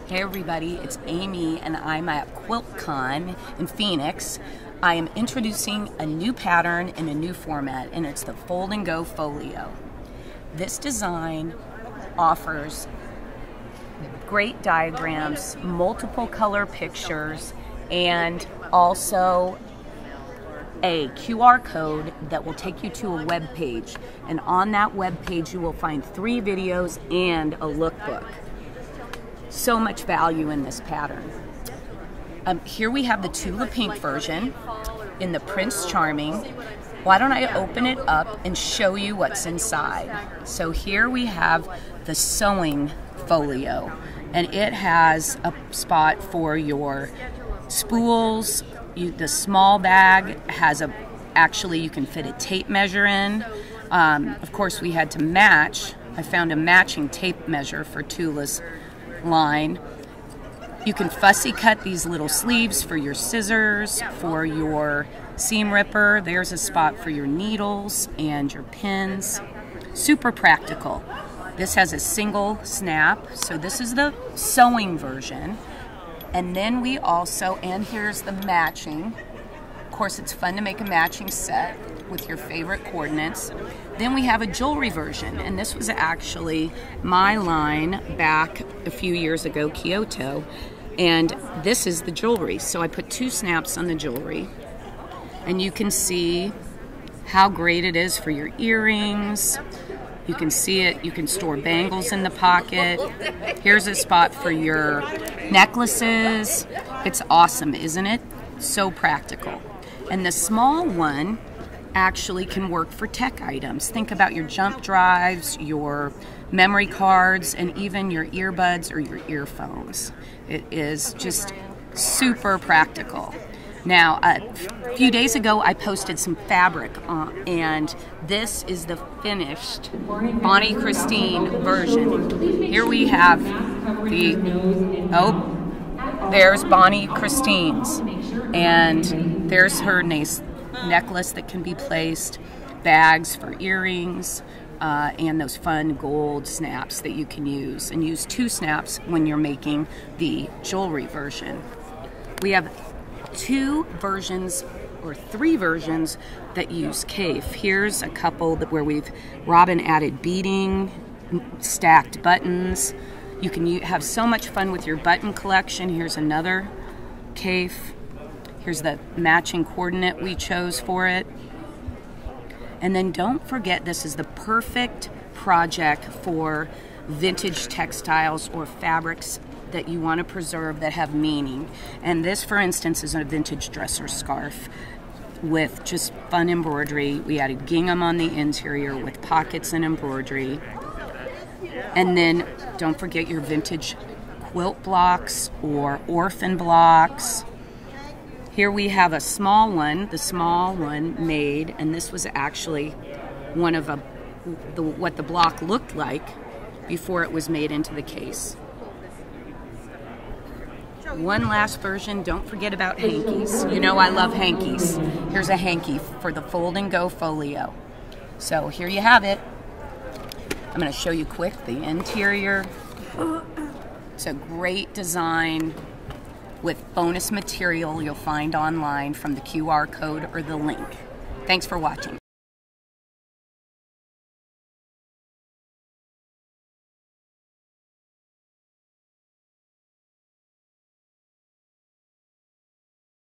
Hey everybody, it's Amy and I'm at QuiltCon in Phoenix. I am introducing a new pattern in a new format, and it's the Fold and Go Folio. This design offers great diagrams, multiple color pictures, and also a QR code that will take you to a web page. And on that web page you will find 3 videos and a lookbook. So much value in this pattern. Here we have the Tula pink version in the Prince Charming. Why don't I open it up and show you what's inside? So here we have the sewing folio, and it has a spot for your spools. The small bag has actually you can fit a tape measure in. Of course we had to match. I found a matching tape measure for Tula's line. You can fussy cut these little sleeves for your scissors, for your seam ripper. There's a spot for your needles and your pins. Super practical. This has a single snap, so this is the sewing version. And then we also, and here's the matching. Of course, it's fun to make a matching set with your favorite coordinates. Then we have a jewelry version, and this was actually my line back a few years ago, Kyoto, and this is the jewelry. So I put 2 snaps on the jewelry, and you can see how great it is for your earrings. You can see it, you can store bangles in the pocket. Here's a spot for your necklaces. It's awesome, isn't it? So practical. And the small one actually can work for tech items. Think about your jump drives, your memory cards, and even your earbuds or your earphones. It is just super practical. Now, a few days ago I posted some fabric and this is the finished Bonnie Christine version. Here we have there's Bonnie Christine's, and there's her necklace that can be placed, bags for earrings, and those fun gold snaps that you can use, and use 2 snaps when you're making the jewelry version. We have 2 versions or 3 versions that use Kaffe. Here's a couple where Robin added beading, stacked buttons. You can have so much fun with your button collection. Here's another Kaffe. Here's the matching coordinate we chose for it. And then don't forget, this is the perfect project for vintage textiles or fabrics that you want to preserve that have meaning. And this, for instance, is a vintage dresser scarf with just fun embroidery. We added gingham on the interior with pockets and embroidery. And then don't forget your vintage quilt blocks or orphan blocks. Here we have a small one, the small one made, and this was actually one of what the block looked like before it was made into the case. One last version, don't forget about hankies. You know I love hankies. Here's a hanky for the Fold and Go Folio. So here you have it. I'm going to show you quick the interior. It's a great design with bonus material you'll find online from the QR code or the link. Thanks for watching.